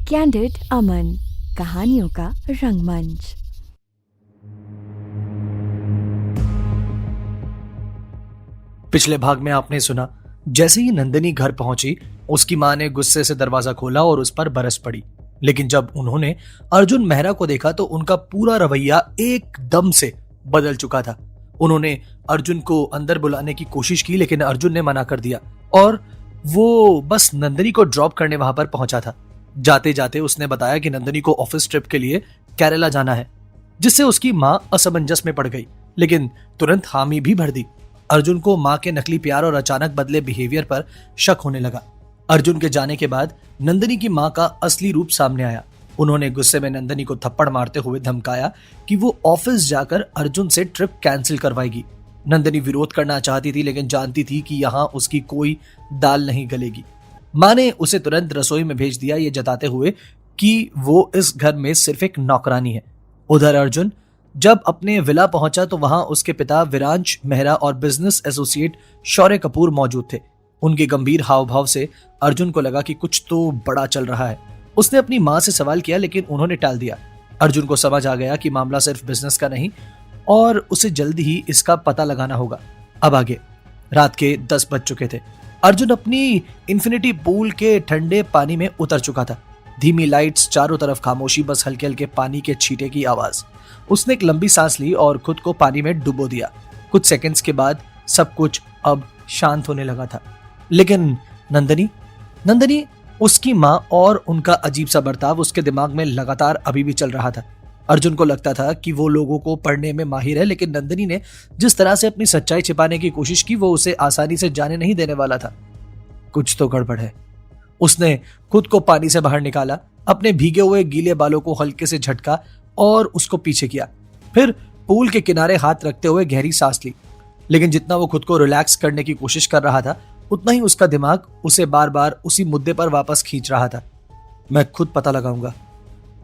Candid अमन, कहानियों का रंगमंच। पिछले भाग में आपने सुना, जैसे ही नंदिनी घर पहुंची उसकी मां ने गुस्से से दरवाजा खोला और उस पर बरस पड़ी। लेकिन जब उन्होंने अर्जुन मेहरा को देखा तो उनका पूरा रवैया एकदम से बदल चुका था। उन्होंने अर्जुन को अंदर बुलाने की कोशिश की लेकिन अर्जुन ने मना कर दिया और वो बस नंदिनी को ड्रॉप करने वहां पर पहुंचा था। जाते जाते उसने बताया कि नंदिनी को ऑफिस ट्रिप के लिए केरला जाना है, जिससे उसकी मां असमंजस में पड़ गई लेकिन तुरंत हामी भी भर दी। अर्जुन को मां के नकली प्यार और अचानक बदले बिहेवियर पर शक होने लगा। अर्जुन के जाने के बाद नंदिनी की मां का असली रूप सामने आया। उन्होंने गुस्से में नंदिनी को थप्पड़ मारते हुए धमकाया कि वो ऑफिस जाकर अर्जुन से ट्रिप कैंसिल करवाएगी। नंदिनी विरोध करना चाहती थी लेकिन जानती थी कि यहाँ उसकी कोई दाल नहीं गलेगी। मां ने उसे तुरंत रसोई में भेज दिया, ये जताते हुए कि वो इस घर में सिर्फ एक नौकरानी है। उधर अर्जुन जब अपने विला पहुंचा तो वहां उसके पिता विरांश मेहरा और बिजनेस एसोसिएट शौर्य कपूर मौजूद थे। उनके गंभीर हाव भाव से अर्जुन को लगा कि कुछ तो बड़ा चल रहा है। उसने अपनी मां से सवाल किया लेकिन उन्होंने टाल दिया। अर्जुन को समझ आ गया कि मामला सिर्फ बिजनेस का नहीं और उसे जल्दी ही इसका पता लगाना होगा। अब आगे रात के 10 बज चुके थे। अर्जुन अपनी इन्फिनिटी पूल के ठंडे पानी में उतर चुका था। धीमी लाइट्स, चारों तरफ खामोशी, बस हल्के हल्के पानी के छींटे की आवाज। उसने एक लंबी सांस ली और खुद को पानी में डुबो दिया। कुछ सेकंड्स के बाद सब कुछ अब शांत होने लगा था। लेकिन नंदिनी, उसकी मां और उनका अजीब सा बर्ताव उसके दिमाग में लगातार अभी भी चल रहा था। अर्जुन को लगता था कि वो लोगों को पढ़ने में माहिर है, लेकिन नंदिनी ने जिस तरह से अपनी सच्चाई छिपाने की कोशिश की वो उसे आसानी से जाने नहीं देने वाला था। कुछ तो गड़बड़ है। उसने खुद को पानी से बाहर निकाला, अपने भीगे हुए गीले बालों को हल्के से झटका और उसको पीछे किया। फिर पूल के किनारे हाथ रखते हुए गहरी सांस ली। लेकिन जितना वो खुद को रिलैक्स करने की कोशिश कर रहा था उतना ही उसका दिमाग उसे बार बार उसी मुद्दे पर वापस खींच रहा था। मैं खुद पता लगाऊंगा।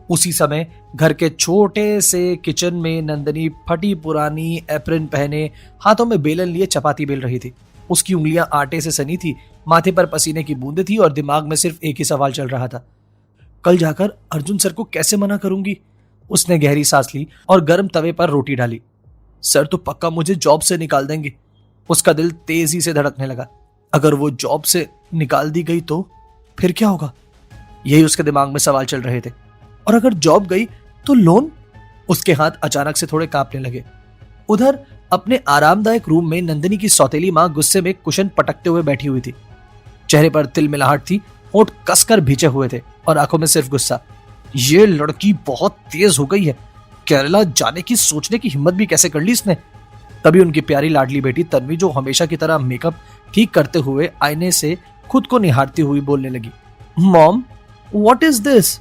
उसी समय घर के छोटे से किचन में नंदिनी फटी पुरानी एप्रन पहने हाथों में बेलन लिए चपाती बेल रही थी। उसकी उंगलियां आटे से सनी थी, माथे पर पसीने की बूंदें थी और दिमाग में सिर्फ एक ही सवाल चल रहा था, कल जाकर अर्जुन सर को कैसे मना करूंगी। उसने गहरी सांस ली और गर्म तवे पर रोटी डाली। सर तो पक्का मुझे जॉब से निकाल देंगे। उसका दिल तेजी से धड़कने लगा। अगर वो जॉब से निकाल दी गई तो फिर क्या होगा, यही उसके दिमाग में सवाल चल रहे थे। और अगर जॉब गई तो लोन। उसके हाथ अचानक से थोड़े कांपने लगे। उधर अपने आरामदायक रूम में नंदिनी की सौतेली मां गुस्से में कुशन पटकते हुए बैठी हुई थी। चेहरे पर तिलमिलाहट थी, होंठ कसकर भींचे हुए थे और आंखों में सिर्फ गुस्सा। ये लड़की बहुत तेज हो गई है। केरला जाने की सोचने की हिम्मत भी कैसे कर ली इसने। तभी उनकी प्यारी लाडली बेटी तन्वी, जो हमेशा की तरह मेकअप ठीक करते हुए आईने से खुद को निहारती हुई बोलने लगी, मॉम व्हाट इज दिस।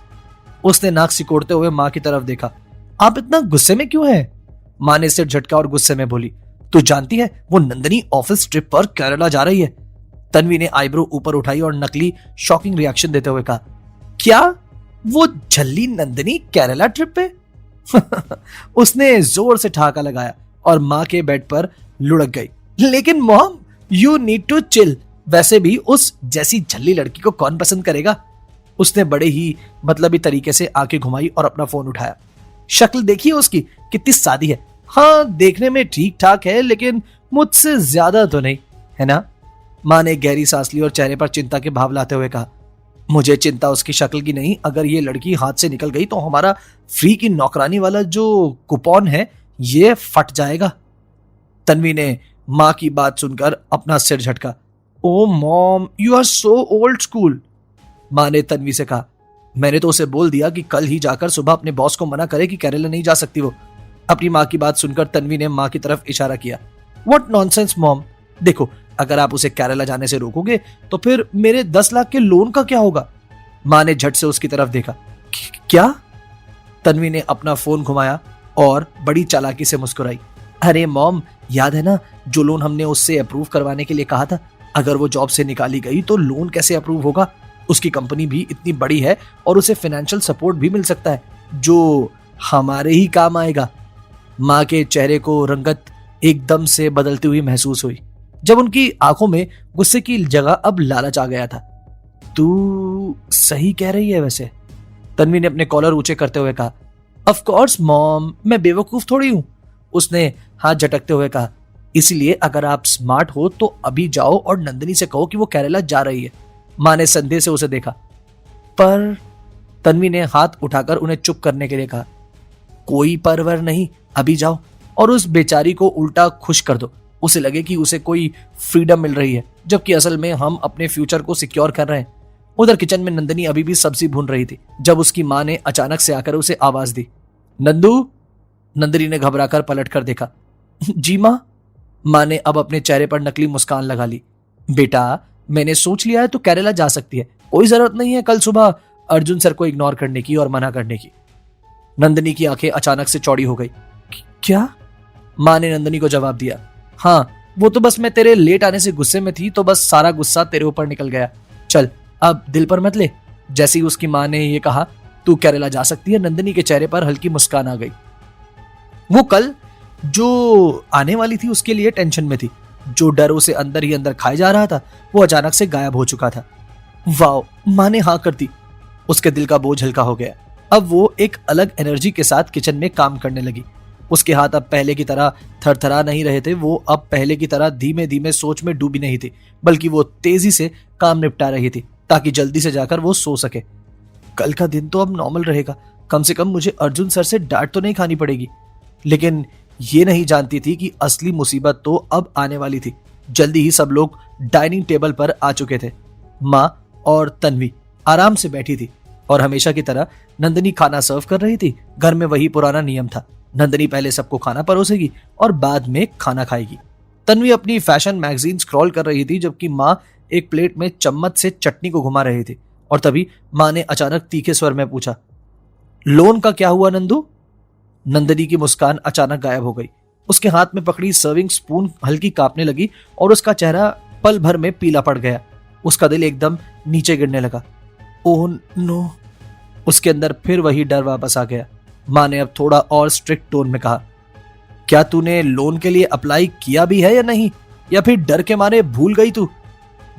उसने नाक सिकोड़ते हुए मां की तरफ देखा। आप इतना गुस्से में क्यों हैं? मां ने सिर झटका और गुस्से में बोली, तू जानती है वो नंदिनी ऑफिस ट्रिप पर केरला जा रही है। तन्वी ने आईब्रो ऊपर उठाई और नकली शॉकिंग रिएक्शन देते हुए कहा, क्या वो झल्ली नंदिनी केरला ट्रिप पे? उसने जोर से ठहाका लगाया और मां के बेड पर लुढ़क गई। लेकिन mom you need to chill. वैसे भी उस जैसी झल्ली लड़की को कौन पसंद करेगा। उसने बड़े ही मतलबी तरीके से आंखें घुमाई और अपना फोन उठाया। शक्ल देखिए उसकी, कितनी सादी है। हाँ, देखने में ठीक ठाक है लेकिन मुझसे ज्यादा तो नहीं, है ना। मां ने गहरी सांस ली और चेहरे पर चिंता के भाव लाते हुए कहा, मुझे चिंता उसकी शक्ल की नहीं, अगर ये लड़की हाथ से निकल गई तो हमारा फ्री की नौकरानी वाला जो कूपन है ये फट जाएगा। तन्वी ने मां की बात सुनकर अपना सिर झटका। Oh mom you are so old school. मां ने तन्वी से कहा, मैंने तो उसे बोल दिया कि कल ही जाकर सुबह अपने बॉस को मना करे कि केरला नहीं जा सकती वो। अपनी मां की बात सुनकर तन्वी ने मां की तरफ इशारा किया। What nonsense mom. देखो, अगर आप उसे केरला जाने से रोकोगे तो फिर मेरे 10 लाख के लोन का क्या होगा। मां ने झट से उसकी तरफ देखा। क्या? तन्वी ने अपना फोन घुमाया और बड़ी चालाकी से मुस्कुराई। अरे मॉम, याद है ना जो लोन हमने उससे अप्रूव करवाने के लिए कहा था। अगर वो जॉब से निकाली गई तो लोन कैसे अप्रूव होगा। उसकी कंपनी भी इतनी बड़ी है और उसे फाइनेंशियल सपोर्ट भी मिल सकता है जो हमारे ही काम आएगा। मां के चेहरे को रंगत एकदम से बदलती हुई महसूस हुई जब उनकी आंखों में गुस्से की जगह अब लालच आ गया था। तू सही कह रही है वैसे, तन्वी ने अपने कॉलर ऊंचे करते हुए कहा। ऑफ कोर्स मॉम, मैं बेवकूफ थोड़ी हूं, उसने हाथ झटकते हुए कहा। इसीलिए अगर आप स्मार्ट हो तो अभी जाओ और नंदिनी से कहो कि वो केरला जा रही है। माँ ने संदेह से उसे देखा। पर तन्वी ने हाथ उठाकर उन्हें चुप करने के लिए कहा। कोई परवर नहीं, अभी जाओ और उस बेचारी को उल्टा खुश कर दो, उसे लगे कि उसे कोई फ्रीडम मिल रही है, जबकि असल में हम अपने फ्यूचर को सिक्योर कर रहे हैं। उधर किचन में नंदिनी अभी भी सब्जी भून रही थी जब उसकी माँ ने अचानक से आकर उसे आवाज दी। नंदू। नंदिनी ने घबराकर पलट कर देखा। जी माँ। माँ ने अब अपने चेहरे पर नकली मुस्कान लगा ली। बेटा, मैंने सोच लिया है तो केरला जा सकती है, कोई जरूरत नहीं है कल सुबह अर्जुन सर को इग्नोर करने की और मना करने की। नंदिनी की आंखें अचानक से चौड़ी हो गई। क्या? माँ ने नंदिनी को जवाब दिया। हाँ, वो तो बस मैं तेरे लेट आने से गुस्से में थी, तो बस सारा गुस्सा तेरे ऊपर निकल गया। चल अब दिल पर मत ले। जैसे ही उसकी माँ ने ये कहा तू केरला जा सकती है, नंदिनी के चेहरे पर हल्की मुस्कान आ गई। वो कल जो आने वाली थी उसके लिए टेंशन में थी। जो डर उसे अंदर ही अंदर खाए जा रहा था वो अचानक से गायब हो चुका था। वाह, माँ ने हाँ कर दी। उसके दिल का बोझ हल्का हो गया। अब वो एक अलग एनर्जी के साथ किचन में काम करने लगी। उसके हाथ अब पहले की तरह थरथरा नहीं रहे थे। वो अब पहले की तरह धीमे धीमे सोच में डूबी नहीं थी, बल्कि वो तेजी से काम निपटा रही थी ताकि जल्दी से जाकर वो सो सके। कल का दिन तो अब नॉर्मल रहेगा, कम से कम मुझे अर्जुन सर से डांट तो नहीं खानी पड़ेगी। लेकिन ये नहीं जानती थी कि असली मुसीबत तो अब आने वाली थी। जल्दी ही सब लोग डाइनिंग टेबल पर आ चुके थे। माँ और तन्वी आराम से बैठी थी और हमेशा की तरह नंदिनी खाना सर्व कर रही थी। घर में वही पुराना नियम था, नंदिनी पहले सबको खाना परोसेगी और बाद में खाना खाएगी। तन्वी अपनी फैशन मैगजीन स्क्रॉल कर रही थी, जबकि माँ एक प्लेट में चम्मच से चटनी को घुमा रही थी। और तभी माँ ने अचानक तीखे स्वर में पूछा, लोन का क्या हुआ नंदू? नंदिनी की मुस्कान अचानक गायब हो गई। उसके हाथ में पकड़ी सर्विंग स्पून हल्की कांपने लगी और उसका चेहरा पल भर में पीला पड़ गया। उसका दिल एकदम नीचे गिरने लगा। Oh no. उसके अंदर फिर वही डर वापस आ गया। माँ ने अब थोड़ा और स्ट्रिक्ट टोन में कहा, क्या तूने लोन के लिए अप्लाई किया भी है या नहीं, या फिर डर के मारे भूल गई तू?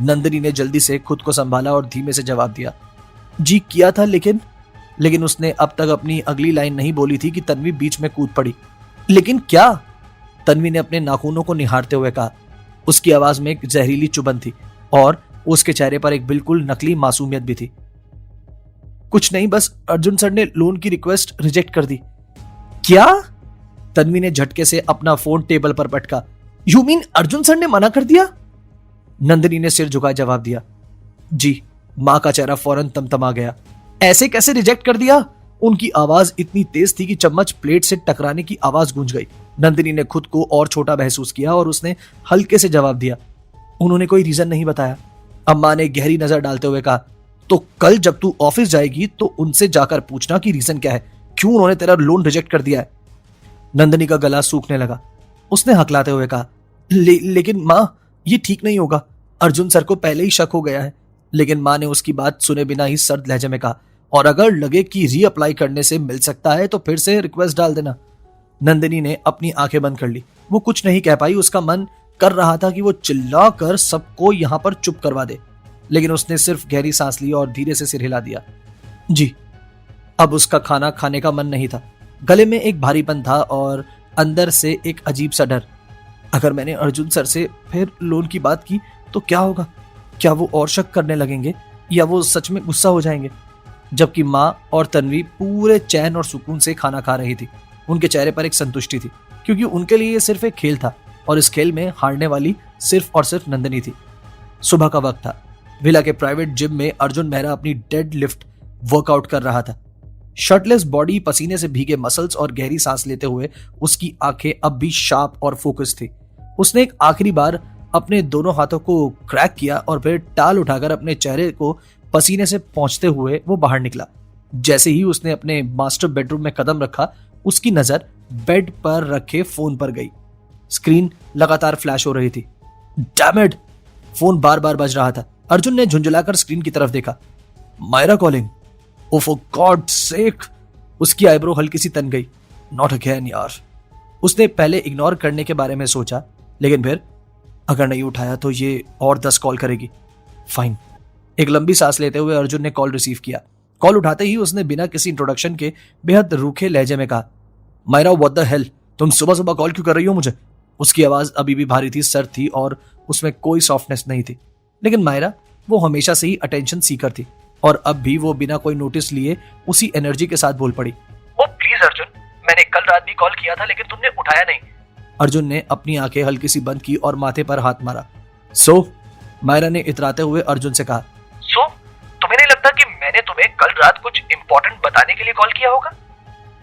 नंदिनी ने जल्दी से खुद को संभाला और धीमे से जवाब दिया, जी किया था, लेकिन उसने अब तक अपनी अगली लाइन नहीं बोली थी कि तन्वी बीच में कूद पड़ी। लेकिन क्या? तन्वी ने अपने नाखूनों को निहारते हुए कहा। उसकी आवाज में एक जहरीली चुभन थी और उसके चेहरे पर एक बिल्कुल नकली मासूमियत भी थी। कुछ नहीं, बस अर्जुन सर ने लोन की रिक्वेस्ट रिजेक्ट कर दी। क्या? तन्वी ने झटके से अपना फोन टेबल पर पटका। यू मीन अर्जुन सर ने मना कर दिया? नंदिनी ने सिर झुकाए जवाब दिया। जी। मां का चेहरा फौरन तमतमा गया। ऐसे कैसे रिजेक्ट कर दिया? उनकी आवाज इतनी तेज थी कि चम्मच प्लेट से टकराने की आवाज गूंज गई। नंदिनी ने खुद को और छोटा महसूस किया और उसने हल्के से जवाब दिया, उन्होंने कोई रीजन नहीं बताया। अम्मा ने गहरी नजर डालते हुए कहा, तो कल जब तू ऑफिस जाएगी तो उनसे जाकर पूछना कि रीजन क्या है, क्यों उन्होंने तेरा लोन रिजेक्ट कर दिया है। नंदिनी का गला सूखने लगा। उसने हकलाते हुए कहा, लेकिन माँ ये ठीक नहीं होगा, अर्जुन सर को पहले ही शक हो गया है। लेकिन माँ ने उसकी बात सुने बिना ही सर्द लहजे में कहा, और अगर लगे कि रीअप्लाई करने से मिल सकता है तो फिर से रिक्वेस्ट डाल देना। नंदिनी ने अपनी आंखें बंद कर ली। वो कुछ नहीं कह पाई। उसका मन कर रहा था कि वो चिल्लाकर सबको यहां पर चुप करवा दे, लेकिन उसने सिर्फ गहरी सांस ली और धीरे से सिर हिला दिया। जी। अब उसका खाना खाने का मन नहीं था। गले में एक भारीपन था और अंदर से एक अजीब सा डर। अगर मैंने अर्जुन सर से फिर लोन की बात की तो क्या होगा? क्या वो और शक करने लगेंगे या वो सच में गुस्सा हो जाएंगे? जबकि माँ और तन्वी पूरे चैन और सुकून से खाना खा रही थी। उनके चेहरे पर एक संतुष्टि थी, क्योंकि उनके लिए ये सिर्फ एक खेल था और इस खेल में हारने वाली सिर्फ और सिर्फ नंदिनी थी। सुबह का वक्त था। विला के प्राइवेट जिम में अर्जुन मेहरा अपनी डेड लिफ्ट वर्कआउट कर रहा था। शर्टलेस बॉडी, पसीने से भीगे मसल्स और गहरी सांस लेते हुए उसकी आंखें अब भी शार्प और फोकस थी। उसने एक आखिरी बार अपने दोनों हाथों को क्रैक किया और फिर टाल उठाकर अपने चेहरे को पसीने से पोंछते हुए वो बाहर निकला। जैसे ही उसने अपने मास्टर बेडरूम में कदम रखा, उसकी नजर बेड पर रखे फोन पर गई। स्क्रीन लगातार फ्लैश हो रही थी। Damn it! फोन बार बार बज रहा था। अर्जुन ने झुंझुलाकर स्क्रीन की तरफ देखा। Myra calling. Oh for god sake! उसकी आईब्रो हल्की सी तन गई। नॉट अगेन यार। उसने पहले इग्नोर करने के बारे में सोचा, लेकिन फिर अगर नहीं उठाया तो ये और 10 कॉल करेगी। फाइन। एक लंबी सांस लेते हुए अर्जुन ने कॉल रिसीव किया। कॉल उठाते ही उसने बिना किसी इंट्रोडक्शन के बेहद रूखे लहजे में कहा, मायरा व्हाट द हेल, तुम सुबह सुबह कॉल क्यों कर रही हो मुझे? उसकी आवाज अभी भी भारी थी, सर्द थी और उसमें कोई सॉफ्टनेस नहीं थी। लेकिन मायरा वो हमेशा से ही अटेंशन सीकर थी और अब भी वो बिना कोई नोटिस लिए उसी एनर्जी के साथ बोल पड़ी, ओ प्लीज अर्जुन, मैंने कल रात भी कॉल किया था लेकिन तुमने उठाया नहीं। अर्जुन ने अपनी आंखें हल्की सी बंद की और माथे पर हाथ मारा। सो मायरा ने इतराते हुए अर्जुन से कहा, सो तुम्हें नहीं लगता कि मैंने तुम्हें कल रात कुछ इंपॉर्टेंट बताने के लिए कॉल किया होगा?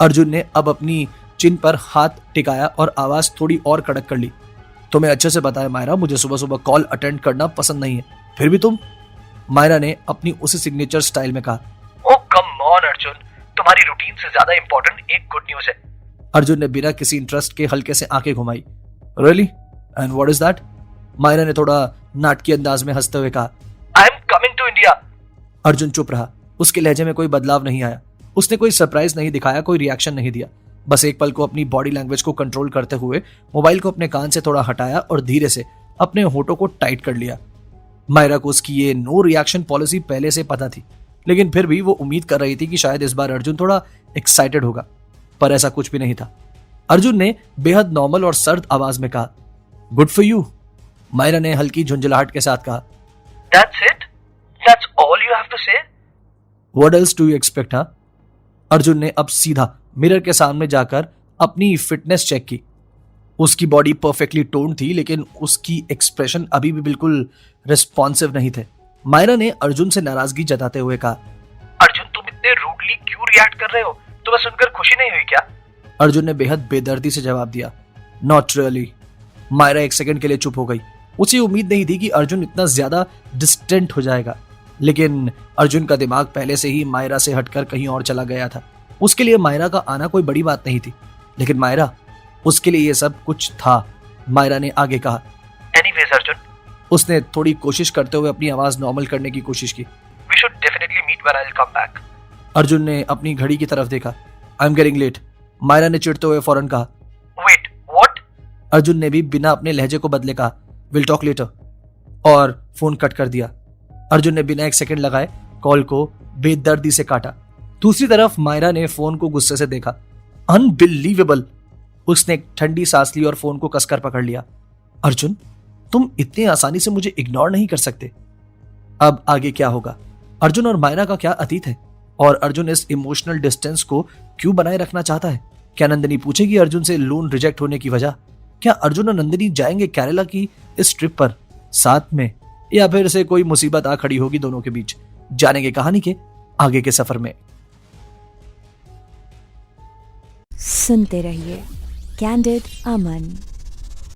अर्जुन ने अब अपनी चिन पर हाथ टिकाया और आवाज थोड़ी और कड़क कर ली। तुम्हें अच्छे से पता है मायरा, मुझे सुबह सुबह कॉल अटेंड करना पसंद नहीं है, फिर भी तुम। मायरा ने अपनी उसी सिग्नेचर स्टाइल में कहा, ओ कम ऑन अर्जुन, तुम्हारी रूटीन से ज्यादा इंपॉर्टेंट एक गुड न्यूज है। अर्जुन ने बिना किसी इंटरेस्ट के हल्के से आंखें घुमाई। Really? And what is that? Myra ने थोड़ा नाटकीय अंदाज में हंसते हुए कहा, I am coming to India. Arjun चुप रहा। उसके लहजे में कोई बदलाव नहीं आया। उसने कोई सरप्राइज नहीं दिखाया, कोई रिएक्शन नहीं दिया। बस एक पल को अपनी बॉडी लैंग्वेज को कंट्रोल करते हुए मोबाइल को अपने कान से थोड़ा हटाया और धीरे से अपने होठों को टाइट कर लिया। मायरा को उसकी ये नो रिएक्शन पॉलिसी पहले से पता थी, लेकिन फिर भी वो उम्मीद कर रही थी कि शायद इस बार अर्जुन थोड़ा एक्साइटेड होगा, पर ऐसा कुछ भी नहीं था। अर्जुन ने बेहद नॉर्मल और सर्द आवाज में कहा, गुड फॉर यू। मायरा ने हल्की झुंझलाहट के साथ कहा, that's it? That's all you have to say? What else do you expect? हाँ? अर्जुन ने अब सीधा मिरर के सामने जाकर अपनी फिटनेस चेक की। उसकी बॉडी परफेक्टली टोन थी, लेकिन उसकी एक्सप्रेशन अभी भी बिल्कुल रिस्पॉन्सिव नहीं थे। मायरा ने अर्जुन से नाराजगी जताते हुए कहा, अर्जुन तुम इतने रूडली क्यों रिएक्ट कर रहे हो? तुम्हें सुनकर खुशी नहीं हुई क्या? अर्जुन ने बेहद बेदर्दी से जवाब दिया, नॉट रियली। मायरा एक सेकंड के लिए चुप हो गई। उसे उम्मीद नहीं थी कि अर्जुन इतना ज्यादा डिस्टेंट हो जाएगा, लेकिन अर्जुन का दिमाग पहले से ही मायरा से हटकर कहीं और चला गया था। उसके लिए मायरा का आना कोई बड़ी बात नहीं थी, लेकिन मायरा, उसके लिए ये सब कुछ था। मायरा ने आगे कहा, एनीवेज अर्जुन, उसने थोड़ी कोशिश करते हुए अपनी आवाज नॉर्मल करने की कोशिश की। We should definitely meet when I will come back. Arjun ने अपनी घड़ी की तरफ देखा। I am getting late. Myra ने चिढ़ते हुए फौरन कहा। Wait, what? अर्जुन ने भी बिना अपने लहजे को बदले कहा, विल टॉक लेटर, और फोन कट कर दिया। अर्जुन ने बिना एक सेकंड लगाए कॉल को बेदर्दी से काटा। दूसरी तरफ मायरा ने फोन को गुस्से से देखा। अनबिलीवेबल। उसने एक ठंडी सांस ली और फोन को कसकर पकड़ लिया। अर्जुन, तुम इतनी आसानी से मुझे इग्नोर नहीं कर सकते। अब आगे क्या होगा? अर्जुन और मायरा का क्या अतीत है? और अर्जुन इस इमोशनल डिस्टेंस को क्यों बनाए रखना चाहता है? क्या नंदिनी पूछेगी अर्जुन से लोन रिजेक्ट होने की वजह? क्या अर्जुन और नंदिनी जाएंगे केरला की इस ट्रिप पर साथ में, या फिर से कोई मुसीबत आ खड़ी होगी दोनों के बीच? जानेंगे कहानी के आगे के सफर में। सुनते रहिए कैंडिड अमन।